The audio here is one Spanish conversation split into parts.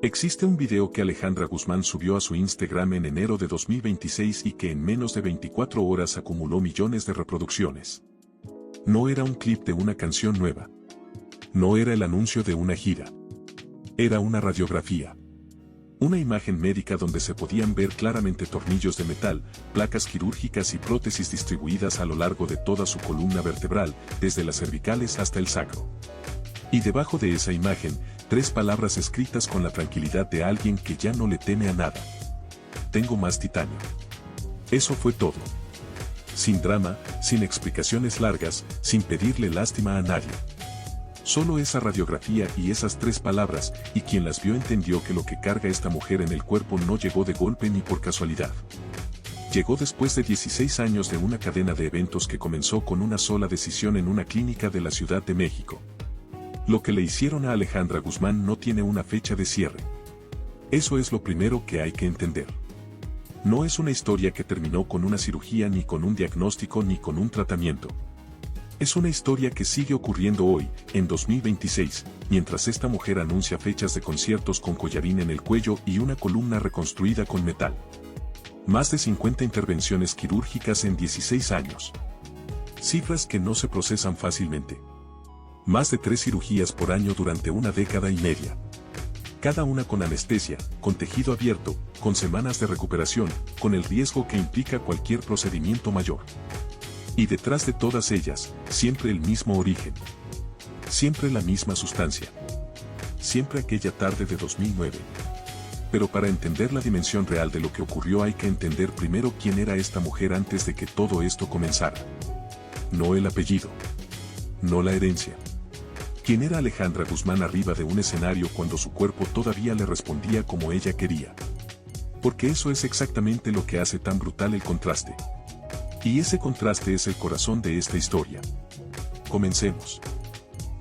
Existe un video que Alejandra Guzmán subió a su Instagram en enero de 2026 y que en menos de 24 horas acumuló millones de reproducciones. No era un clip de una canción nueva. No era el anuncio de una gira. Era una radiografía. Una imagen médica donde se podían ver claramente tornillos de metal, placas quirúrgicas y prótesis distribuidas a lo largo de toda su columna vertebral, desde las cervicales hasta el sacro. Y debajo de esa imagen, 3 palabras escritas con la tranquilidad de alguien que ya no le teme a nada. Tengo más titanio. Eso fue todo. Sin drama, sin explicaciones largas, sin pedirle lástima a nadie. Solo esa radiografía y esas 3 palabras, y quien las vio entendió que lo que carga esta mujer en el cuerpo no llegó de golpe ni por casualidad. Llegó después de 16 años de una cadena de eventos que comenzó con una sola decisión en una clínica de la Ciudad de México. Lo que le hicieron a Alejandra Guzmán no tiene una fecha de cierre. Eso es lo primero que hay que entender. No es una historia que terminó con una cirugía ni con un diagnóstico ni con un tratamiento. Es una historia que sigue ocurriendo hoy, en 2026, mientras esta mujer anuncia fechas de conciertos con collarín en el cuello y una columna reconstruida con metal. Más de 50 intervenciones quirúrgicas en 16 años. Cifras que no se procesan fácilmente. Más de 3 cirugías por año durante una década y media. Cada una con anestesia, con tejido abierto, con semanas de recuperación, con el riesgo que implica cualquier procedimiento mayor. Y detrás de todas ellas, siempre el mismo origen. Siempre la misma sustancia. Siempre aquella tarde de 2009. Pero para entender la dimensión real de lo que ocurrió hay que entender primero quién era esta mujer antes de que todo esto comenzara. No el apellido. No la herencia. ¿Quién era Alejandra Guzmán arriba de un escenario cuando su cuerpo todavía le respondía como ella quería? Porque eso es exactamente lo que hace tan brutal el contraste. Y ese contraste es el corazón de esta historia. Comencemos.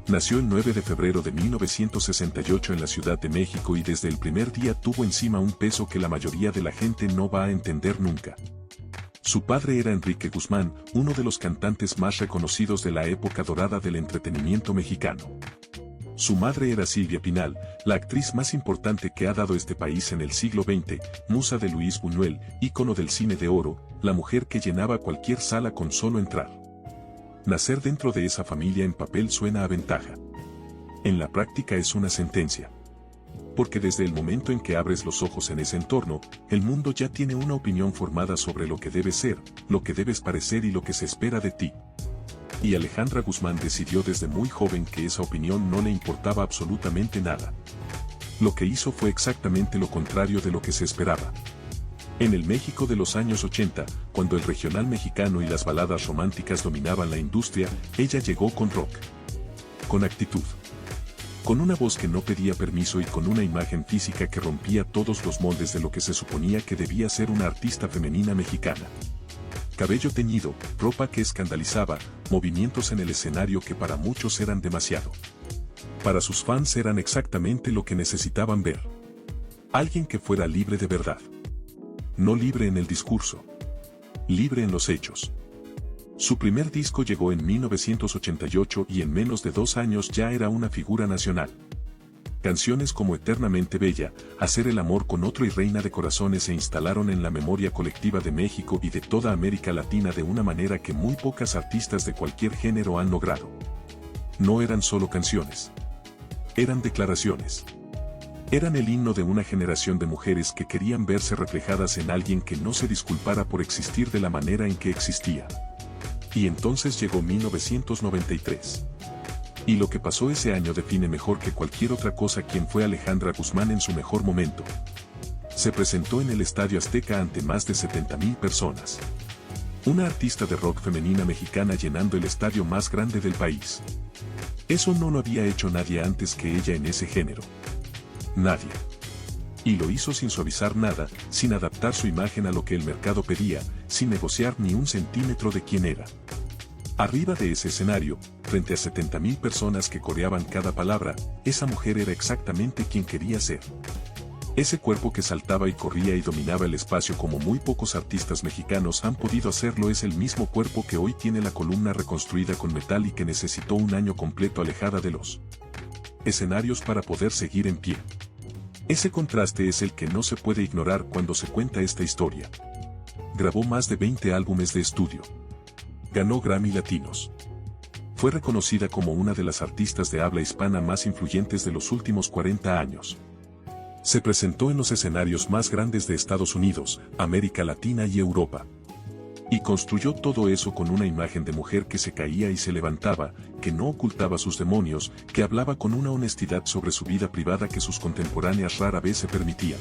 Nació el 9 de febrero de 1968 en la Ciudad de México y desde el primer día tuvo encima un peso que la mayoría de la gente no va a entender nunca. Su padre era Enrique Guzmán, uno de los cantantes más reconocidos de la época dorada del entretenimiento mexicano. Su madre era Silvia Pinal, la actriz más importante que ha dado este país en el siglo XX, musa de Luis Buñuel, ícono del cine de oro, la mujer que llenaba cualquier sala con solo entrar. Nacer dentro de esa familia en papel suena a ventaja. En la práctica es una sentencia. Porque desde el momento en que abres los ojos en ese entorno, el mundo ya tiene una opinión formada sobre lo que debes ser, lo que debes parecer y lo que se espera de ti. Y Alejandra Guzmán decidió desde muy joven que esa opinión no le importaba absolutamente nada. Lo que hizo fue exactamente lo contrario de lo que se esperaba. En el México de los años 80, cuando el regional mexicano y las baladas románticas dominaban la industria, ella llegó con rock. Con actitud. Con una voz que no pedía permiso y con una imagen física que rompía todos los moldes de lo que se suponía que debía ser una artista femenina mexicana. Cabello teñido, ropa que escandalizaba, movimientos en el escenario que para muchos eran demasiado. Para sus fans eran exactamente lo que necesitaban ver. Alguien que fuera libre de verdad. No libre en el discurso. Libre en los hechos. Su primer disco llegó en 1988 y en menos de 2 años ya era una figura nacional. Canciones como Eternamente Bella, Hacer el amor con otro y Reina de Corazones se instalaron en la memoria colectiva de México y de toda América Latina de una manera que muy pocas artistas de cualquier género han logrado. No eran solo canciones. Eran declaraciones. Eran el himno de una generación de mujeres que querían verse reflejadas en alguien que no se disculpara por existir de la manera en que existía. Y entonces llegó 1993. Y lo que pasó ese año define mejor que cualquier otra cosa quién fue Alejandra Guzmán en su mejor momento. Se presentó en el Estadio Azteca ante más de 70,000 personas. Una artista de rock femenina mexicana llenando el estadio más grande del país. Eso no lo había hecho nadie antes que ella en ese género. Nadie. Y lo hizo sin suavizar nada, sin adaptar su imagen a lo que el mercado pedía, sin negociar ni un centímetro de quién era. Arriba de ese escenario, frente a 70,000 personas que coreaban cada palabra, esa mujer era exactamente quien quería ser. Ese cuerpo que saltaba y corría y dominaba el espacio como muy pocos artistas mexicanos han podido hacerlo es el mismo cuerpo que hoy tiene la columna reconstruida con metal y que necesitó un año completo alejada de los escenarios para poder seguir en pie. Ese contraste es el que no se puede ignorar cuando se cuenta esta historia. Grabó más de 20 álbumes de estudio. Ganó Grammy Latinos. Fue reconocida como una de las artistas de habla hispana más influyentes de los últimos 40 años. Se presentó en los escenarios más grandes de Estados Unidos, América Latina y Europa. Y construyó todo eso con una imagen de mujer que se caía y se levantaba, que no ocultaba sus demonios, que hablaba con una honestidad sobre su vida privada que sus contemporáneas rara vez se permitían.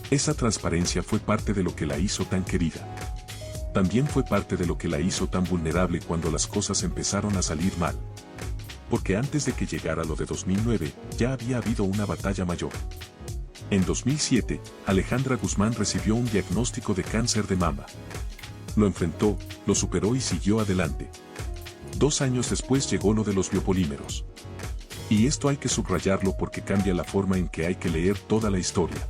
Esa transparencia fue parte de lo que la hizo tan querida. También fue parte de lo que la hizo tan vulnerable cuando las cosas empezaron a salir mal. Porque antes de que llegara lo de 2009, ya había habido una batalla mayor. En 2007, Alejandra Guzmán recibió un diagnóstico de cáncer de mama. Lo enfrentó, lo superó y siguió adelante. 2 años después llegó lo de los biopolímeros. Y esto hay que subrayarlo porque cambia la forma en que hay que leer toda la historia.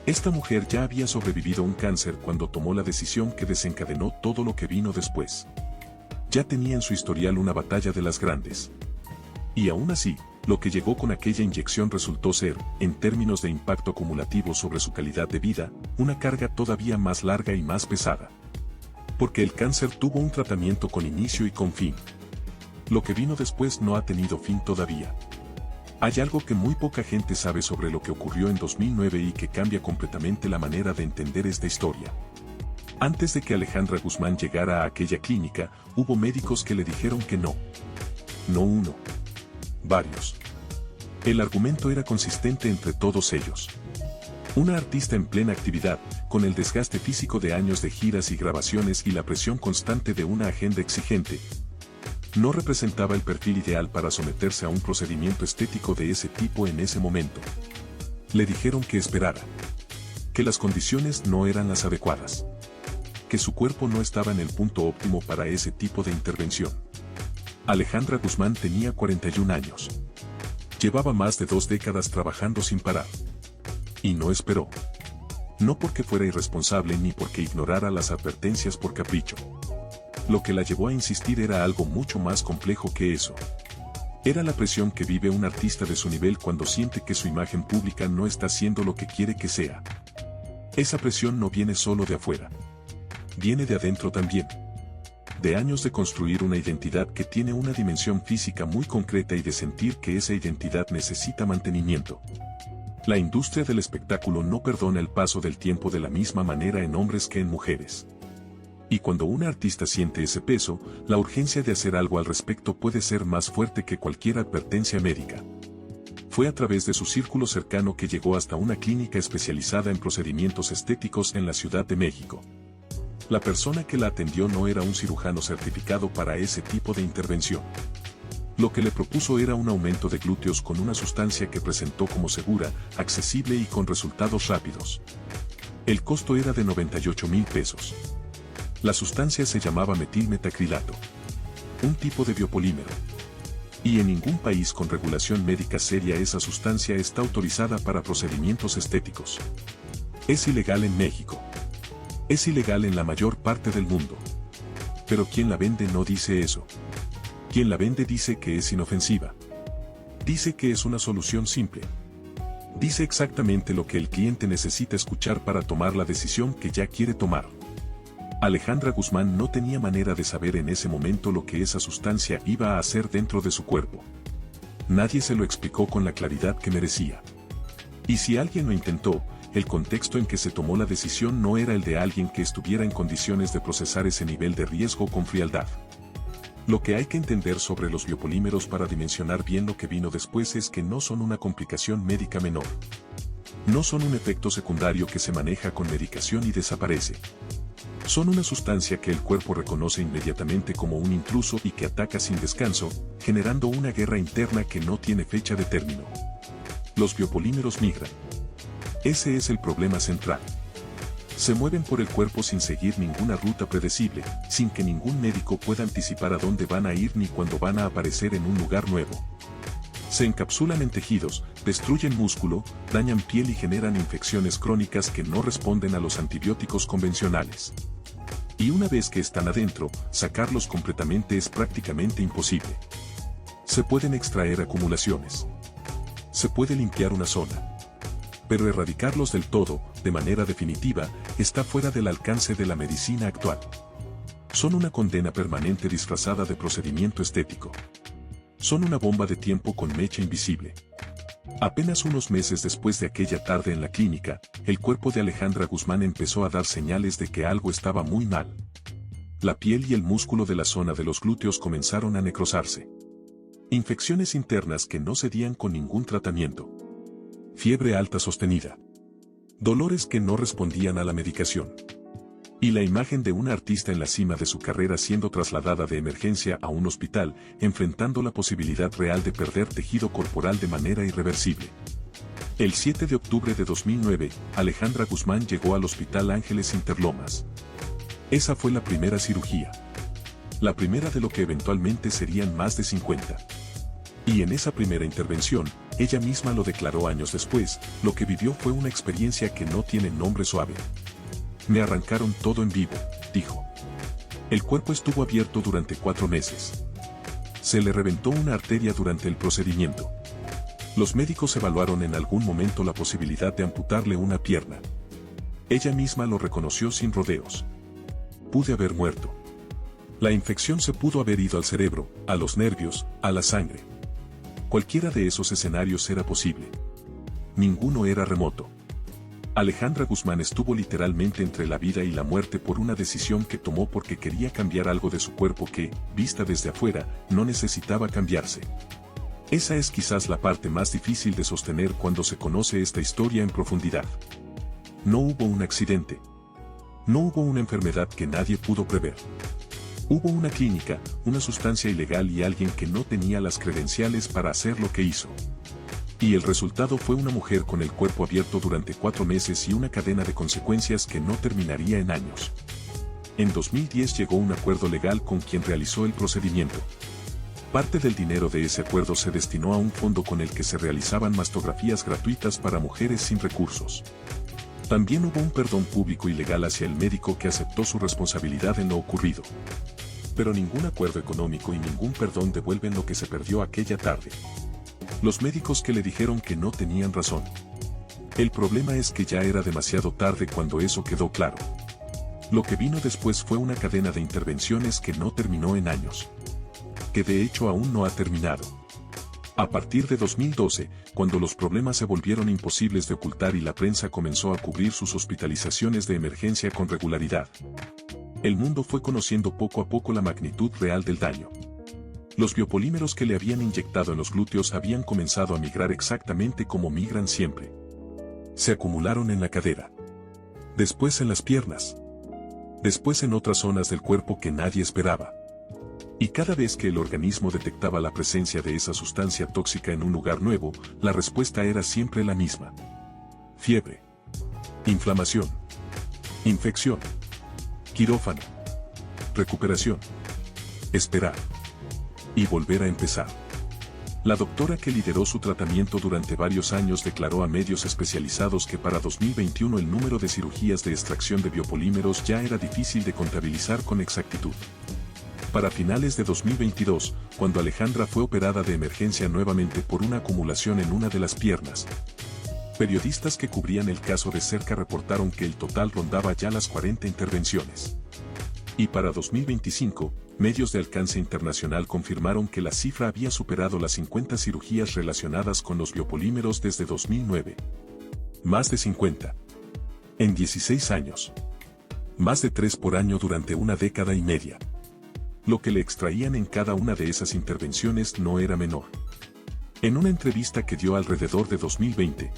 Esta mujer ya había sobrevivido a un cáncer cuando tomó la decisión que desencadenó todo lo que vino después. Ya tenía en su historial una batalla de las grandes. Y aún así, lo que llegó con aquella inyección resultó ser, en términos de impacto acumulativo sobre su calidad de vida, una carga todavía más larga y más pesada. Porque el cáncer tuvo un tratamiento con inicio y con fin. Lo que vino después no ha tenido fin todavía. Hay algo que muy poca gente sabe sobre lo que ocurrió en 2009 y que cambia completamente la manera de entender esta historia. Antes de que Alejandra Guzmán llegara a aquella clínica, hubo médicos que le dijeron que no. No uno. Varios. El argumento era consistente entre todos ellos. Una artista en plena actividad, con el desgaste físico de años de giras y grabaciones y la presión constante de una agenda exigente, no representaba el perfil ideal para someterse a un procedimiento estético de ese tipo en ese momento. Le dijeron que esperara. Que las condiciones no eran las adecuadas. Que su cuerpo no estaba en el punto óptimo para ese tipo de intervención. Alejandra Guzmán tenía 41 años. Llevaba más de 2 décadas trabajando sin parar. Y no esperó. No porque fuera irresponsable ni porque ignorara las advertencias por capricho. Lo que la llevó a insistir era algo mucho más complejo que eso. Era la presión que vive un artista de su nivel cuando siente que su imagen pública no está siendo lo que quiere que sea. Esa presión no viene solo de afuera. Viene de adentro también. De años de construir una identidad que tiene una dimensión física muy concreta y de sentir que esa identidad necesita mantenimiento. La industria del espectáculo no perdona el paso del tiempo de la misma manera en hombres que en mujeres. Y cuando un artista siente ese peso, la urgencia de hacer algo al respecto puede ser más fuerte que cualquier advertencia médica. Fue a través de su círculo cercano que llegó hasta una clínica especializada en procedimientos estéticos en la Ciudad de México. La persona que la atendió no era un cirujano certificado para ese tipo de intervención. Lo que le propuso era un aumento de glúteos con una sustancia que presentó como segura, accesible y con resultados rápidos. El costo era de 98,000 pesos. La sustancia se llamaba metilmetacrilato. Un tipo de biopolímero. Y en ningún país con regulación médica seria esa sustancia está autorizada para procedimientos estéticos. Es ilegal en México. Es ilegal en la mayor parte del mundo. Pero quien la vende no dice eso. Quien la vende dice que es inofensiva. Dice que es una solución simple. Dice exactamente lo que el cliente necesita escuchar para tomar la decisión que ya quiere tomar. Alejandra Guzmán no tenía manera de saber en ese momento lo que esa sustancia iba a hacer dentro de su cuerpo. Nadie se lo explicó con la claridad que merecía. Y si alguien lo intentó, el contexto en que se tomó la decisión no era el de alguien que estuviera en condiciones de procesar ese nivel de riesgo con frialdad. Lo que hay que entender sobre los biopolímeros para dimensionar bien lo que vino después es que no son una complicación médica menor. No son un efecto secundario que se maneja con medicación y desaparece. Son una sustancia que el cuerpo reconoce inmediatamente como un intruso y que ataca sin descanso, generando una guerra interna que no tiene fecha de término. Los biopolímeros migran. Ese es el problema central. Se mueven por el cuerpo sin seguir ninguna ruta predecible, sin que ningún médico pueda anticipar a dónde van a ir ni cuándo van a aparecer en un lugar nuevo. Se encapsulan en tejidos, destruyen músculo, dañan piel y generan infecciones crónicas que no responden a los antibióticos convencionales. Y una vez que están adentro, sacarlos completamente es prácticamente imposible. Se pueden extraer acumulaciones. Se puede limpiar una zona. Pero erradicarlos del todo, de manera definitiva, está fuera del alcance de la medicina actual. Son una condena permanente disfrazada de procedimiento estético. Son una bomba de tiempo con mecha invisible. Apenas unos meses después de aquella tarde en la clínica, el cuerpo de Alejandra Guzmán empezó a dar señales de que algo estaba muy mal. La piel y el músculo de la zona de los glúteos comenzaron a necrosarse. Infecciones internas que no cedían con ningún tratamiento. Fiebre alta sostenida. Dolores que no respondían a la medicación. Y la imagen de una artista en la cima de su carrera siendo trasladada de emergencia a un hospital, enfrentando la posibilidad real de perder tejido corporal de manera irreversible. El 7 de octubre de 2009, Alejandra Guzmán llegó al Hospital Ángeles Interlomas. Esa fue la primera cirugía. La primera de lo que eventualmente serían más de 50. Y en esa primera intervención, ella misma lo declaró años después, lo que vivió fue una experiencia que no tiene nombre suave. Me arrancaron todo en vivo, dijo. El cuerpo estuvo abierto durante 4 meses. Se le reventó una arteria durante el procedimiento. Los médicos evaluaron en algún momento la posibilidad de amputarle una pierna. Ella misma lo reconoció sin rodeos. Pude haber muerto. La infección se pudo haber ido al cerebro, a los nervios, a la sangre. Cualquiera de esos escenarios era posible. Ninguno era remoto. Alejandra Guzmán estuvo literalmente entre la vida y la muerte por una decisión que tomó porque quería cambiar algo de su cuerpo que, vista desde afuera, no necesitaba cambiarse. Esa es quizás la parte más difícil de sostener cuando se conoce esta historia en profundidad. No hubo un accidente. No hubo una enfermedad que nadie pudo prever. Hubo una clínica, una sustancia ilegal y alguien que no tenía las credenciales para hacer lo que hizo. Y el resultado fue una mujer con el cuerpo abierto durante 4 meses y una cadena de consecuencias que no terminaría en años. En 2010 llegó un acuerdo legal con quien realizó el procedimiento. Parte del dinero de ese acuerdo se destinó a un fondo con el que se realizaban mastografías gratuitas para mujeres sin recursos. También hubo un perdón público y legal hacia el médico que aceptó su responsabilidad en lo ocurrido. Pero ningún acuerdo económico y ningún perdón devuelven lo que se perdió aquella tarde. Los médicos que le dijeron que no tenían razón. El problema es que ya era demasiado tarde cuando eso quedó claro. Lo que vino después fue una cadena de intervenciones que no terminó en años. Que de hecho aún no ha terminado. A partir de 2012, cuando los problemas se volvieron imposibles de ocultar y la prensa comenzó a cubrir sus hospitalizaciones de emergencia con regularidad, el mundo fue conociendo poco a poco la magnitud real del daño. Los biopolímeros que le habían inyectado en los glúteos habían comenzado a migrar exactamente como migran siempre. Se acumularon en la cadera. Después en las piernas. Después en otras zonas del cuerpo que nadie esperaba. Y cada vez que el organismo detectaba la presencia de esa sustancia tóxica en un lugar nuevo, la respuesta era siempre la misma. Fiebre. Inflamación. Infección. Quirófano. Recuperación. Esperar. Y volver a empezar. La doctora que lideró su tratamiento durante varios años declaró a medios especializados que para 2021 el número de cirugías de extracción de biopolímeros ya era difícil de contabilizar con exactitud. Para finales de 2022, cuando Alejandra fue operada de emergencia nuevamente por una acumulación en una de las piernas, periodistas que cubrían el caso de cerca reportaron que el total rondaba ya las 40 intervenciones. Y para 2025, medios de alcance internacional confirmaron que la cifra había superado las 50 cirugías relacionadas con los biopolímeros desde 2009. Más de 50. En 16 años. Más de 3 por año durante una década y media. Lo que le extraían en cada una de esas intervenciones no era menor. En una entrevista que dio alrededor de 2020,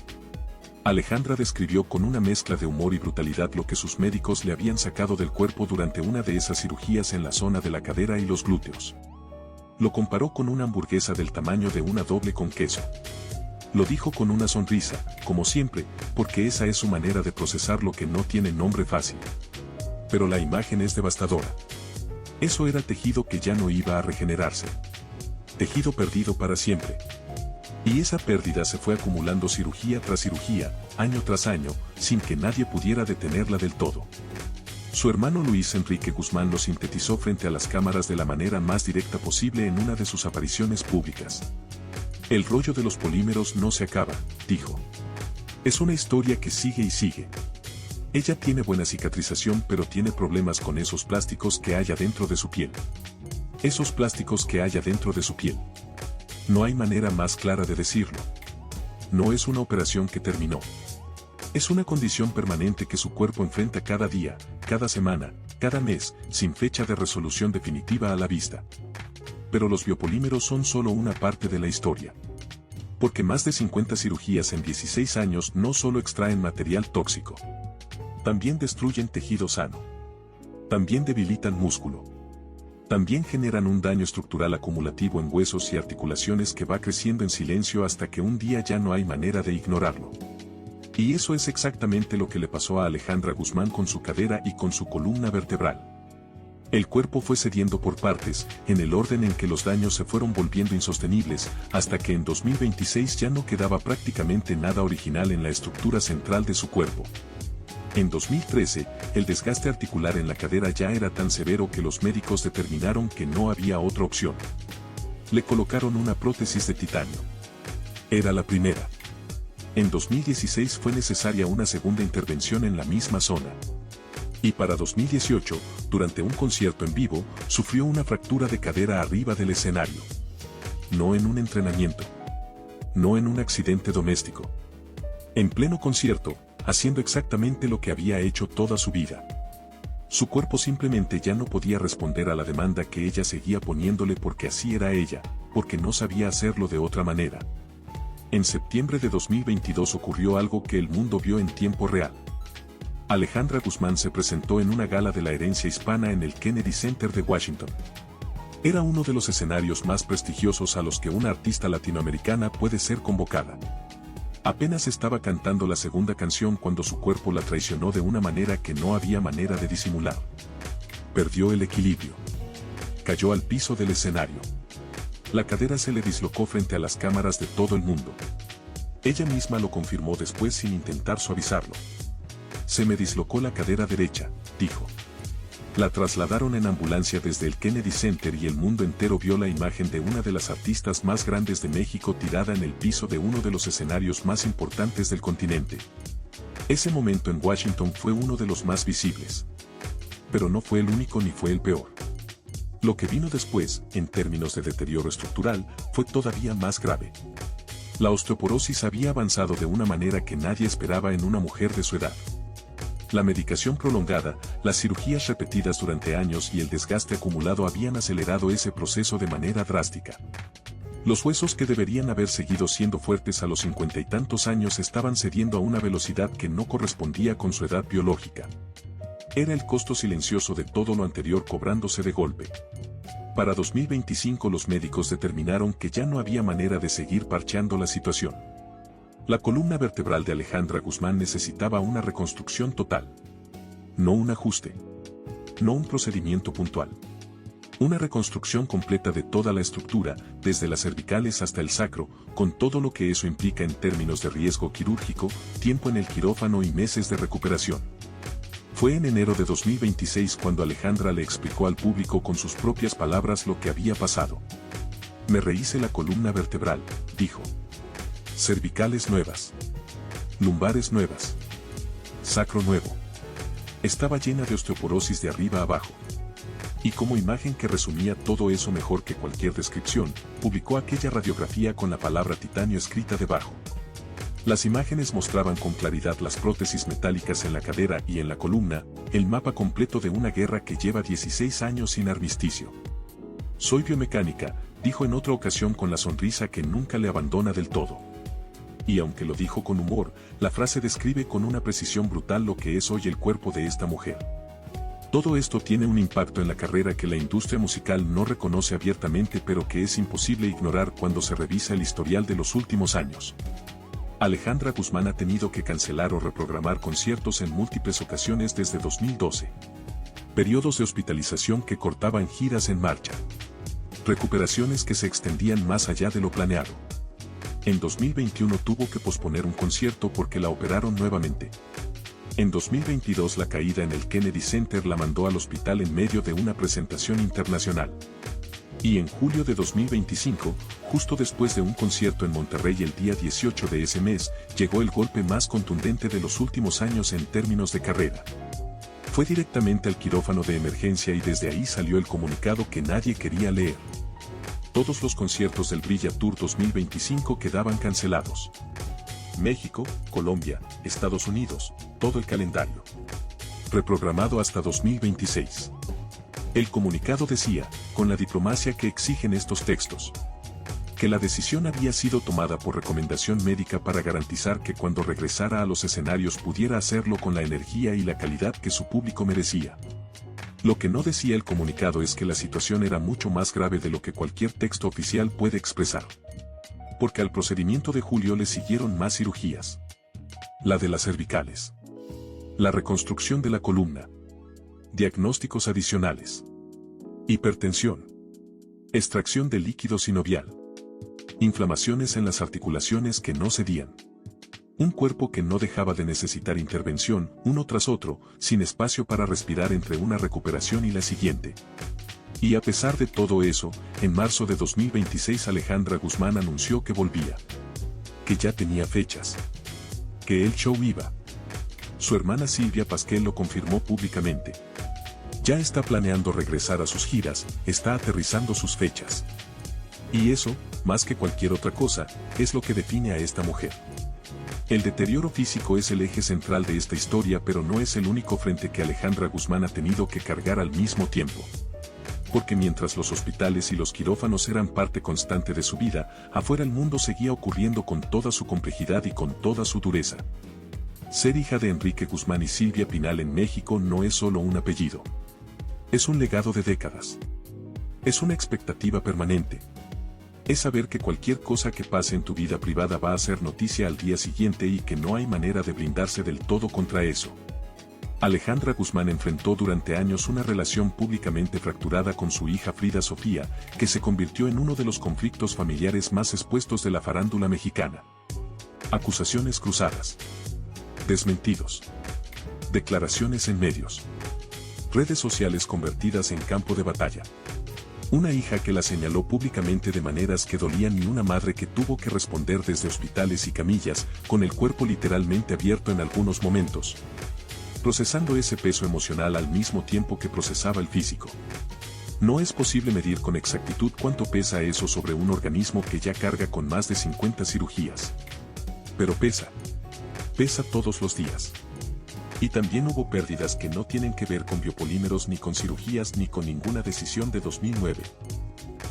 Alejandra describió con una mezcla de humor y brutalidad lo que sus médicos le habían sacado del cuerpo durante una de esas cirugías en la zona de la cadera y los glúteos. Lo comparó con una hamburguesa del tamaño de una doble con queso. Lo dijo con una sonrisa, como siempre, porque esa es su manera de procesar lo que no tiene nombre fácil. Pero la imagen es devastadora. Eso era tejido que ya no iba a regenerarse. Tejido perdido para siempre. Y esa pérdida se fue acumulando cirugía tras cirugía, año tras año, sin que nadie pudiera detenerla del todo. Su hermano Luis Enrique Guzmán lo sintetizó frente a las cámaras de la manera más directa posible en una de sus apariciones públicas. El rollo de los polímeros no se acaba, dijo. Es una historia que sigue y sigue. Ella tiene buena cicatrización, pero tiene problemas con esos plásticos que hay adentro de su piel. Esos plásticos que hay adentro de su piel. No hay manera más clara de decirlo. No es una operación que terminó. Es una condición permanente que su cuerpo enfrenta cada día, cada semana, cada mes, sin fecha de resolución definitiva a la vista. Pero los biopolímeros son solo una parte de la historia. Porque más de 50 cirugías en 16 años no solo extraen material tóxico. También destruyen tejido sano. También debilitan músculo. También generan un daño estructural acumulativo en huesos y articulaciones que va creciendo en silencio hasta que un día ya no hay manera de ignorarlo. Y eso es exactamente lo que le pasó a Alejandra Guzmán con su cadera y con su columna vertebral. El cuerpo fue cediendo por partes, en el orden en que los daños se fueron volviendo insostenibles, hasta que en 2026 ya no quedaba prácticamente nada original en la estructura central de su cuerpo. En 2013, el desgaste articular en la cadera ya era tan severo que los médicos determinaron que no había otra opción. Le colocaron una prótesis de titanio. Era la primera. En 2016 fue necesaria una segunda intervención en la misma zona. Y para 2018, durante un concierto en vivo, sufrió una fractura de cadera arriba del escenario. No en un entrenamiento. No en un accidente doméstico. En pleno concierto, haciendo exactamente lo que había hecho toda su vida. Su cuerpo simplemente ya no podía responder a la demanda que ella seguía poniéndole porque así era ella, porque no sabía hacerlo de otra manera. En septiembre de 2022 ocurrió algo que el mundo vio en tiempo real. Alejandra Guzmán se presentó en una gala de la herencia hispana en el Kennedy Center de Washington. Era uno de los escenarios más prestigiosos a los que una artista latinoamericana puede ser convocada. Apenas estaba cantando la segunda canción cuando su cuerpo la traicionó de una manera que no había manera de disimular. Perdió el equilibrio. Cayó al piso del escenario. La cadera se le dislocó frente a las cámaras de todo el mundo. Ella misma lo confirmó después sin intentar suavizarlo. Se me dislocó la cadera derecha, dijo. La trasladaron en ambulancia desde el Kennedy Center y el mundo entero vio la imagen de una de las artistas más grandes de México tirada en el piso de uno de los escenarios más importantes del continente. Ese momento en Washington fue uno de los más visibles. Pero no fue el único ni fue el peor. Lo que vino después, en términos de deterioro estructural, fue todavía más grave. La osteoporosis había avanzado de una manera que nadie esperaba en una mujer de su edad. La medicación prolongada, las cirugías repetidas durante años y el desgaste acumulado habían acelerado ese proceso de manera drástica. Los huesos que deberían haber seguido siendo fuertes a los 50 y tantos años estaban cediendo a una velocidad que no correspondía con su edad biológica. Era el costo silencioso de todo lo anterior cobrándose de golpe. Para 2025 los médicos determinaron que ya no había manera de seguir parcheando la situación. La columna vertebral de Alejandra Guzmán necesitaba una reconstrucción total. No un ajuste. No un procedimiento puntual. Una reconstrucción completa de toda la estructura, desde las cervicales hasta el sacro, con todo lo que eso implica en términos de riesgo quirúrgico, tiempo en el quirófano y meses de recuperación. Fue en enero de 2026 cuando Alejandra le explicó al público con sus propias palabras lo que había pasado. Me rehice la columna vertebral, dijo. Cervicales nuevas. Lumbares nuevas. Sacro nuevo. Estaba llena de osteoporosis de arriba a abajo. Y como imagen que resumía todo eso mejor que cualquier descripción, publicó aquella radiografía con la palabra titanio escrita debajo. Las imágenes mostraban con claridad las prótesis metálicas en la cadera y en la columna, el mapa completo de una guerra que lleva 16 años sin armisticio. Soy biomecánica, dijo en otra ocasión con la sonrisa que nunca le abandona del todo. Y aunque lo dijo con humor, la frase describe con una precisión brutal lo que es hoy el cuerpo de esta mujer. Todo esto tiene un impacto en la carrera que la industria musical no reconoce abiertamente pero que es imposible ignorar cuando se revisa el historial de los últimos años. Alejandra Guzmán ha tenido que cancelar o reprogramar conciertos en múltiples ocasiones desde 2012. Periodos de hospitalización que cortaban giras en marcha. Recuperaciones que se extendían más allá de lo planeado. En 2021 tuvo que posponer un concierto porque la operaron nuevamente. En 2022 la caída en el Kennedy Center la mandó al hospital en medio de una presentación internacional. Y en julio de 2025, justo después de un concierto en Monterrey el día 18 de ese mes, llegó el golpe más contundente de los últimos años en términos de carrera. Fue directamente al quirófano de emergencia y desde ahí salió el comunicado que nadie quería leer. Todos los conciertos del Brilla Tour 2025 quedaban cancelados. México, Colombia, Estados Unidos, todo el calendario. Reprogramado hasta 2026. El comunicado decía, con la diplomacia que exigen estos textos, que la decisión había sido tomada por recomendación médica para garantizar que cuando regresara a los escenarios pudiera hacerlo con la energía y la calidad que su público merecía. Lo que no decía el comunicado es que la situación era mucho más grave de lo que cualquier texto oficial puede expresar. Porque al procedimiento de Julio le siguieron más cirugías. La de las cervicales. La reconstrucción de la columna. Diagnósticos adicionales. Hipertensión. Extracción de líquido sinovial. Inflamaciones en las articulaciones que no cedían. Un cuerpo que no dejaba de necesitar intervención, uno tras otro, sin espacio para respirar entre una recuperación y la siguiente. Y a pesar de todo eso, en marzo de 2026 Alejandra Guzmán anunció que volvía. Que ya tenía fechas. Que el show iba. Su hermana Silvia Pasquel lo confirmó públicamente. Ya está planeando regresar a sus giras, está aterrizando sus fechas. Y eso, más que cualquier otra cosa, es lo que define a esta mujer. El deterioro físico es el eje central de esta historia, pero no es el único frente que Alejandra Guzmán ha tenido que cargar al mismo tiempo. Porque mientras los hospitales y los quirófanos eran parte constante de su vida, afuera el mundo seguía ocurriendo con toda su complejidad y con toda su dureza. Ser hija de Enrique Guzmán y Silvia Pinal en México no es solo un apellido. Es un legado de décadas. Es una expectativa permanente. Es saber que cualquier cosa que pase en tu vida privada va a ser noticia al día siguiente y que no hay manera de blindarse del todo contra eso. Alejandra Guzmán enfrentó durante años una relación públicamente fracturada con su hija Frida Sofía, que se convirtió en uno de los conflictos familiares más expuestos de la farándula mexicana. Acusaciones cruzadas. Desmentidos. Declaraciones en medios. Redes sociales convertidas en campo de batalla. Una hija que la señaló públicamente de maneras que dolían y una madre que tuvo que responder desde hospitales y camillas, con el cuerpo literalmente abierto en algunos momentos. Procesando ese peso emocional al mismo tiempo que procesaba el físico. No es posible medir con exactitud cuánto pesa eso sobre un organismo que ya carga con más de 50 cirugías. Pero pesa. Pesa todos los días. Y también hubo pérdidas que no tienen que ver con biopolímeros ni con cirugías ni con ninguna decisión de 2009.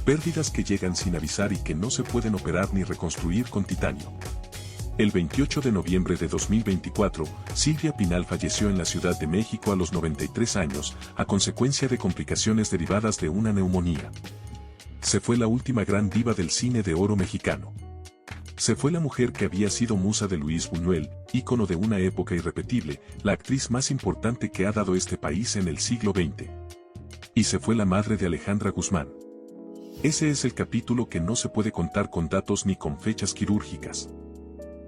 Pérdidas que llegan sin avisar y que no se pueden operar ni reconstruir con titanio. El 28 de noviembre de 2024, Silvia Pinal falleció en la Ciudad de México a los 93 años, a consecuencia de complicaciones derivadas de una neumonía. Se fue la última gran diva del cine de oro mexicano. Se fue la mujer que había sido musa de Luis Buñuel, ícono de una época irrepetible, la actriz más importante que ha dado este país en el siglo XX. Y se fue la madre de Alejandra Guzmán. Ese es el capítulo que no se puede contar con datos ni con fechas quirúrgicas.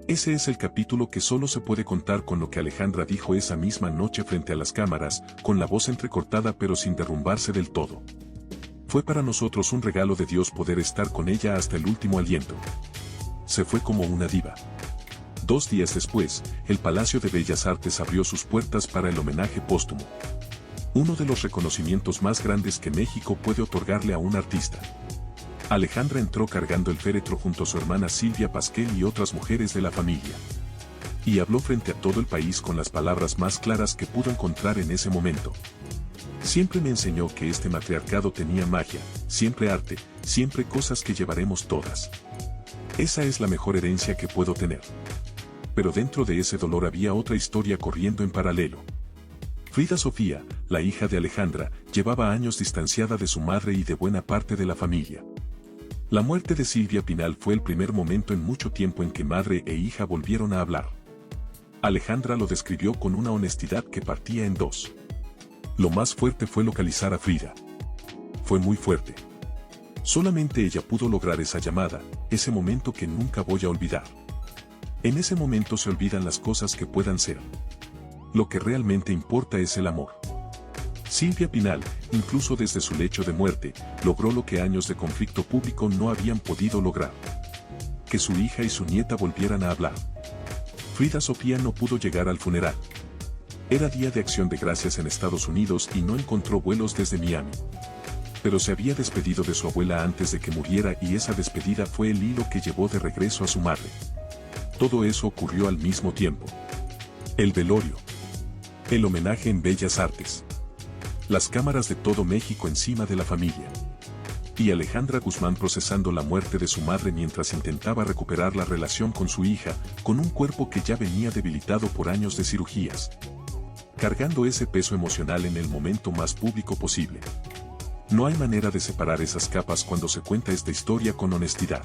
Ese es el capítulo que solo se puede contar con lo que Alejandra dijo esa misma noche frente a las cámaras, con la voz entrecortada pero sin derrumbarse del todo. Fue para nosotros un regalo de Dios poder estar con ella hasta el último aliento. Se fue como una diva. 2 días después, el Palacio de Bellas Artes abrió sus puertas para el homenaje póstumo. Uno de los reconocimientos más grandes que México puede otorgarle a un artista. Alejandra entró cargando el féretro junto a su hermana Silvia Pasquel y otras mujeres de la familia. Y habló frente a todo el país con las palabras más claras que pudo encontrar en ese momento. Siempre me enseñó que este matriarcado tenía magia, siempre arte, siempre cosas que llevaremos todas. Esa es la mejor herencia que puedo tener. Pero dentro de ese dolor había otra historia corriendo en paralelo. Frida Sofía, la hija de Alejandra, llevaba años distanciada de su madre y de buena parte de la familia. La muerte de Silvia Pinal fue el primer momento en mucho tiempo en que madre e hija volvieron a hablar. Alejandra lo describió con una honestidad que partía en dos. Lo más fuerte fue localizar a Frida. Fue muy fuerte. Solamente ella pudo lograr esa llamada, ese momento que nunca voy a olvidar. En ese momento se olvidan las cosas que puedan ser. Lo que realmente importa es el amor. Silvia Pinal, incluso desde su lecho de muerte, logró lo que años de conflicto público no habían podido lograr: que su hija y su nieta volvieran a hablar. Frida Sofía no pudo llegar al funeral. Era Día de Acción de Gracias en Estados Unidos y no encontró vuelos desde Miami. Pero se había despedido de su abuela antes de que muriera y esa despedida fue el hilo que llevó de regreso a su madre. Todo eso ocurrió al mismo tiempo. El velorio. El homenaje en Bellas Artes. Las cámaras de todo México encima de la familia. Y Alejandra Guzmán procesando la muerte de su madre mientras intentaba recuperar la relación con su hija, con un cuerpo que ya venía debilitado por años de cirugías. Cargando ese peso emocional en el momento más público posible. No hay manera de separar esas capas cuando se cuenta esta historia con honestidad.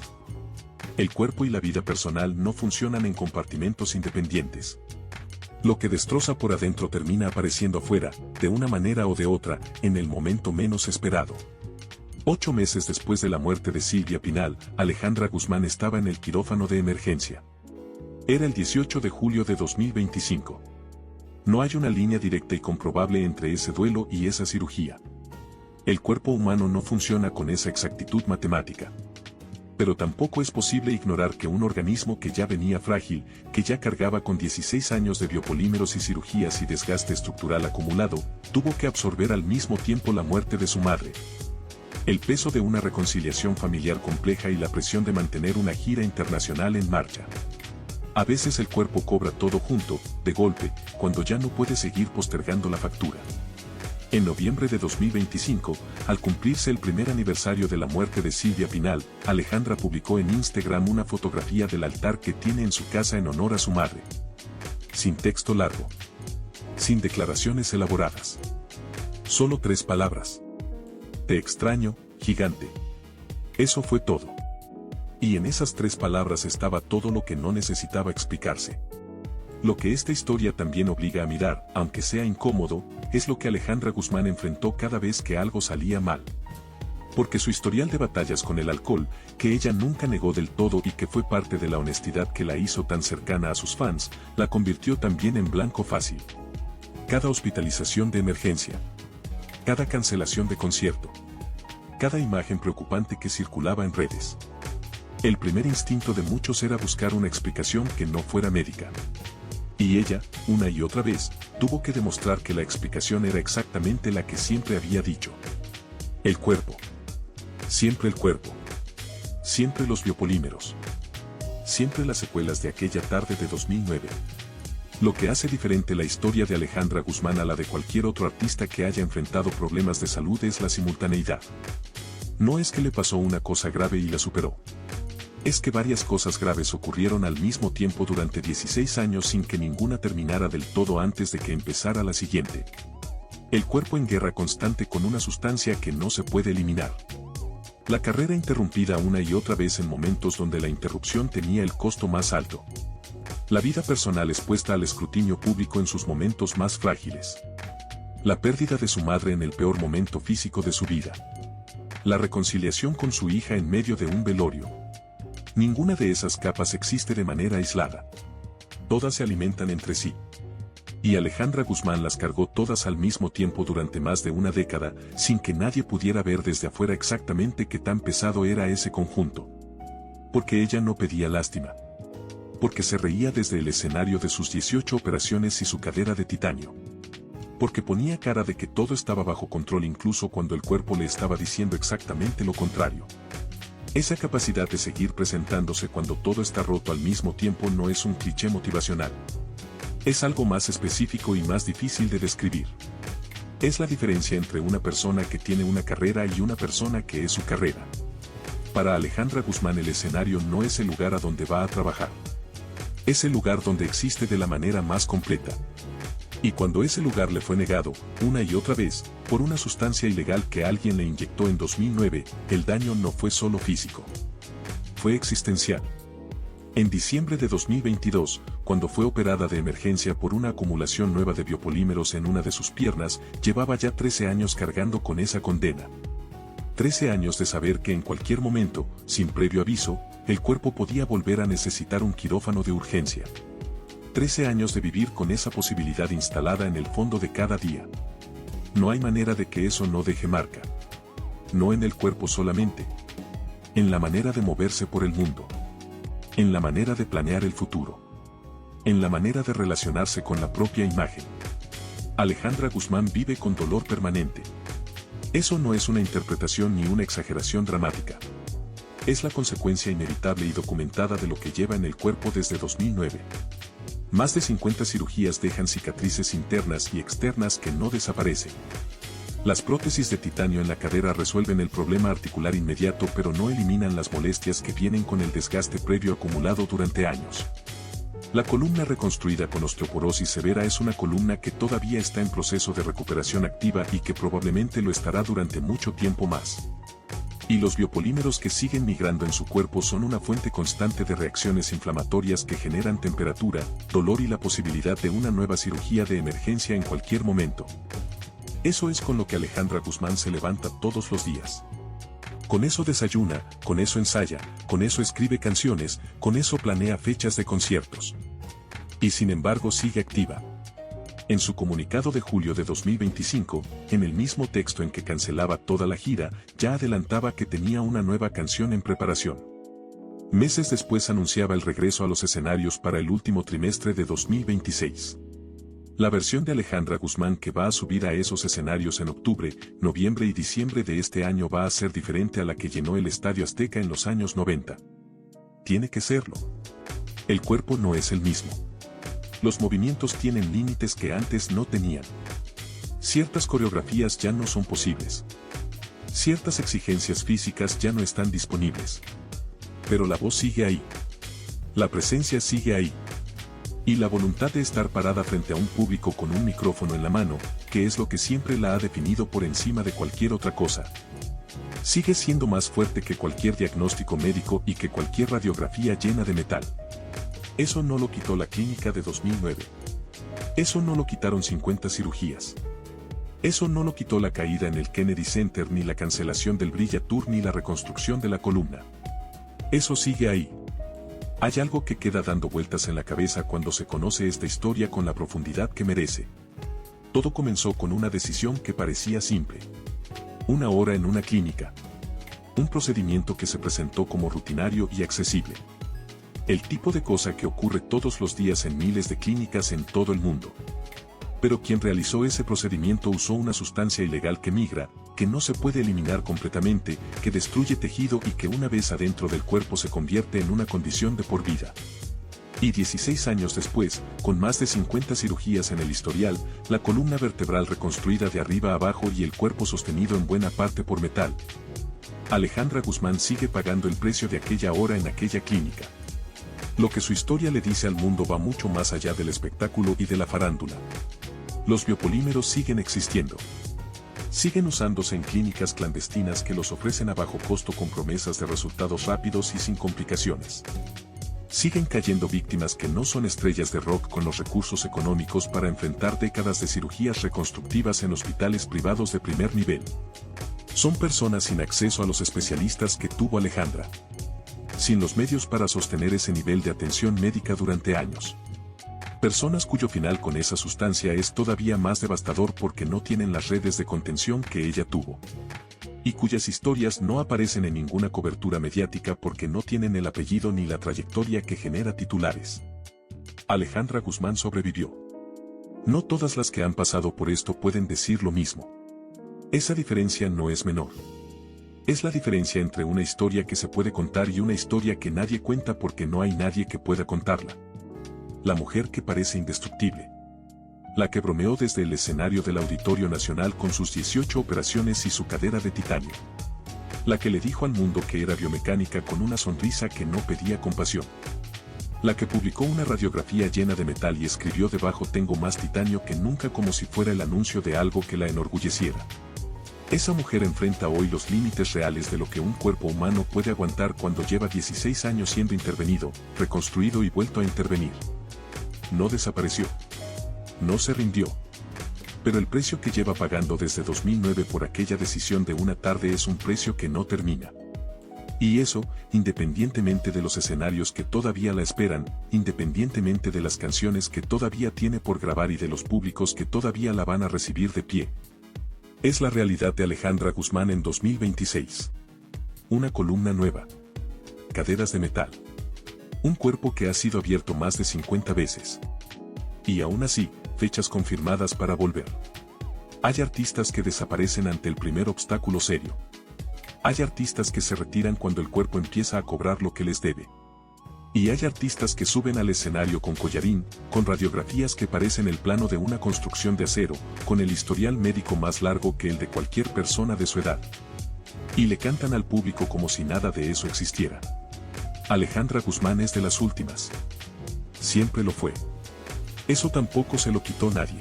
El cuerpo y la vida personal no funcionan en compartimentos independientes. Lo que destroza por adentro termina apareciendo afuera, de una manera o de otra, en el momento menos esperado. 8 meses después de la muerte de Silvia Pinal, Alejandra Guzmán estaba en el quirófano de emergencia. Era el 18 de julio de 2025. No hay una línea directa y comprobable entre ese duelo y esa cirugía. El cuerpo humano no funciona con esa exactitud matemática. Pero tampoco es posible ignorar que un organismo que ya venía frágil, que ya cargaba con 16 años de biopolímeros y cirugías y desgaste estructural acumulado, tuvo que absorber al mismo tiempo la muerte de su madre. El peso de una reconciliación familiar compleja y la presión de mantener una gira internacional en marcha. A veces el cuerpo cobra todo junto, de golpe, cuando ya no puede seguir postergando la factura. En noviembre de 2025, al cumplirse el primer aniversario de la muerte de Silvia Pinal, Alejandra publicó en Instagram una fotografía del altar que tiene en su casa en honor a su madre. Sin texto largo. Sin declaraciones elaboradas. Solo 3 palabras. Te extraño, gigante. Eso fue todo. Y en esas 3 palabras estaba todo lo que no necesitaba explicarse. Lo que esta historia también obliga a mirar, aunque sea incómodo, es lo que Alejandra Guzmán enfrentó cada vez que algo salía mal. Porque su historial de batallas con el alcohol, que ella nunca negó del todo y que fue parte de la honestidad que la hizo tan cercana a sus fans, la convirtió también en blanco fácil. Cada hospitalización de emergencia. Cada cancelación de concierto. Cada imagen preocupante que circulaba en redes. El primer instinto de muchos era buscar una explicación que no fuera médica. Y ella, una y otra vez, tuvo que demostrar que la explicación era exactamente la que siempre había dicho. El cuerpo. Siempre el cuerpo. Siempre los biopolímeros. Siempre las secuelas de aquella tarde de 2009. Lo que hace diferente la historia de Alejandra Guzmán a la de cualquier otro artista que haya enfrentado problemas de salud es la simultaneidad. No es que le pasó una cosa grave y la superó. Es que varias cosas graves ocurrieron al mismo tiempo durante 16 años sin que ninguna terminara del todo antes de que empezara la siguiente. El cuerpo en guerra constante con una sustancia que no se puede eliminar. La carrera interrumpida una y otra vez en momentos donde la interrupción tenía el costo más alto. La vida personal expuesta al escrutinio público en sus momentos más frágiles. La pérdida de su madre en el peor momento físico de su vida. La reconciliación con su hija en medio de un velorio. Ninguna de esas capas existe de manera aislada. Todas se alimentan entre sí. Y Alejandra Guzmán las cargó todas al mismo tiempo durante más de una década, sin que nadie pudiera ver desde afuera exactamente qué tan pesado era ese conjunto. Porque ella no pedía lástima. Porque se reía desde el escenario de sus 18 operaciones y su cadera de titanio. Porque ponía cara de que todo estaba bajo control incluso cuando el cuerpo le estaba diciendo exactamente lo contrario. Esa capacidad de seguir presentándose cuando todo está roto al mismo tiempo no es un cliché motivacional. Es algo más específico y más difícil de describir. Es la diferencia entre una persona que tiene una carrera y una persona que es su carrera. Para Alejandra Guzmán el escenario no es el lugar a donde va a trabajar. Es el lugar donde existe de la manera más completa. Y cuando ese lugar le fue negado, una y otra vez, por una sustancia ilegal que alguien le inyectó en 2009, el daño no fue solo físico. Fue existencial. En diciembre de 2022, cuando fue operada de emergencia por una acumulación nueva de biopolímeros en una de sus piernas, llevaba ya 13 años cargando con esa condena. 13 años de saber que en cualquier momento, sin previo aviso, el cuerpo podía volver a necesitar un quirófano de urgencia. 13 años de vivir con esa posibilidad instalada en el fondo de cada día. No hay manera de que eso no deje marca. No en el cuerpo solamente. En la manera de moverse por el mundo. En la manera de planear el futuro. En la manera de relacionarse con la propia imagen. Alejandra Guzmán vive con dolor permanente. Eso no es una interpretación ni una exageración dramática. Es la consecuencia inevitable y documentada de lo que lleva en el cuerpo desde 2009. Más de 50 cirugías dejan cicatrices internas y externas que no desaparecen. Las prótesis de titanio en la cadera resuelven el problema articular inmediato, pero no eliminan las molestias que vienen con el desgaste previo acumulado durante años. La columna reconstruida con osteoporosis severa es una columna que todavía está en proceso de recuperación activa y que probablemente lo estará durante mucho tiempo más. Y los biopolímeros que siguen migrando en su cuerpo son una fuente constante de reacciones inflamatorias que generan temperatura, dolor y la posibilidad de una nueva cirugía de emergencia en cualquier momento. Eso es con lo que Alejandra Guzmán se levanta todos los días. Con eso desayuna, con eso ensaya, con eso escribe canciones, con eso planea fechas de conciertos. Y sin embargo sigue activa. En su comunicado de julio de 2025, en el mismo texto en que cancelaba toda la gira, ya adelantaba que tenía una nueva canción en preparación. Meses después anunciaba el regreso a los escenarios para el último trimestre de 2026. La versión de Alejandra Guzmán que va a subir a esos escenarios en octubre, noviembre y diciembre de este año va a ser diferente a la que llenó el Estadio Azteca en los años 90. Tiene que serlo. El cuerpo no es el mismo. Los movimientos tienen límites que antes no tenían. Ciertas coreografías ya no son posibles. Ciertas exigencias físicas ya no están disponibles. Pero la voz sigue ahí. La presencia sigue ahí. Y la voluntad de estar parada frente a un público con un micrófono en la mano, que es lo que siempre la ha definido por encima de cualquier otra cosa. Sigue siendo más fuerte que cualquier diagnóstico médico y que cualquier radiografía llena de metal. Eso no lo quitó la clínica de 2009. Eso no lo quitaron 50 cirugías. Eso no lo quitó la caída en el Kennedy Center, ni la cancelación del Brilla Tour, ni la reconstrucción de la columna. Eso sigue ahí. Hay algo que queda dando vueltas en la cabeza cuando se conoce esta historia con la profundidad que merece. Todo comenzó con una decisión que parecía simple. Una hora en una clínica. Un procedimiento que se presentó como rutinario y accesible. El tipo de cosa que ocurre todos los días en miles de clínicas en todo el mundo. Pero quien realizó ese procedimiento usó una sustancia ilegal que migra, que no se puede eliminar completamente, que destruye tejido y que una vez adentro del cuerpo se convierte en una condición de por vida. Y 16 años después, con más de 50 cirugías en el historial, la columna vertebral reconstruida de arriba a abajo y el cuerpo sostenido en buena parte por metal, Alejandra Guzmán sigue pagando el precio de aquella hora en aquella clínica. Lo que su historia le dice al mundo va mucho más allá del espectáculo y de la farándula. Los biopolímeros siguen existiendo. Siguen usándose en clínicas clandestinas que los ofrecen a bajo costo con promesas de resultados rápidos y sin complicaciones. Siguen cayendo víctimas que no son estrellas de rock con los recursos económicos para enfrentar décadas de cirugías reconstructivas en hospitales privados de primer nivel. Son personas sin acceso a los especialistas que tuvo Alejandra. Sin los medios para sostener ese nivel de atención médica durante años. Personas cuyo final con esa sustancia es todavía más devastador porque no tienen las redes de contención que ella tuvo. Y cuyas historias no aparecen en ninguna cobertura mediática porque no tienen el apellido ni la trayectoria que genera titulares. Alejandra Guzmán sobrevivió. No todas las que han pasado por esto pueden decir lo mismo. Esa diferencia no es menor. Es la diferencia entre una historia que se puede contar y una historia que nadie cuenta porque no hay nadie que pueda contarla. La mujer que parece indestructible. La que bromeó desde el escenario del Auditorio Nacional con sus 18 operaciones y su cadera de titanio. La que le dijo al mundo que era biomecánica con una sonrisa que no pedía compasión. La que publicó una radiografía llena de metal y escribió debajo: tengo más titanio que nunca, como si fuera el anuncio de algo que la enorgulleciera. Esa mujer enfrenta hoy los límites reales de lo que un cuerpo humano puede aguantar cuando lleva 16 años siendo intervenido, reconstruido y vuelto a intervenir. No desapareció. No se rindió. Pero el precio que lleva pagando desde 2009 por aquella decisión de una tarde es un precio que no termina. Y eso, independientemente de los escenarios que todavía la esperan, independientemente de las canciones que todavía tiene por grabar y de los públicos que todavía la van a recibir de pie. Es la realidad de Alejandra Guzmán en 2026. Una columna nueva. Caderas de metal. Un cuerpo que ha sido abierto más de 50 veces. Y aún así, fechas confirmadas para volver. Hay artistas que desaparecen ante el primer obstáculo serio. Hay artistas que se retiran cuando el cuerpo empieza a cobrar lo que les debe. Y hay artistas que suben al escenario con collarín, con radiografías que parecen el plano de una construcción de acero, con el historial médico más largo que el de cualquier persona de su edad. Y le cantan al público como si nada de eso existiera. Alejandra Guzmán es de las últimas. Siempre lo fue. Eso tampoco se lo quitó nadie.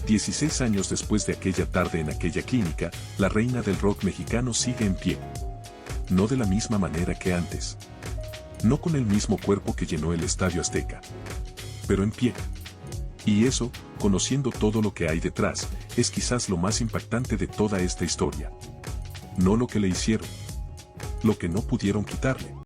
16 años después de aquella tarde en aquella clínica, la reina del rock mexicano sigue en pie. No de la misma manera que antes. No con el mismo cuerpo que llenó el Estadio Azteca. Pero en pie. Y eso, conociendo todo lo que hay detrás, es quizás lo más impactante de toda esta historia. No lo que le hicieron. Lo que no pudieron quitarle.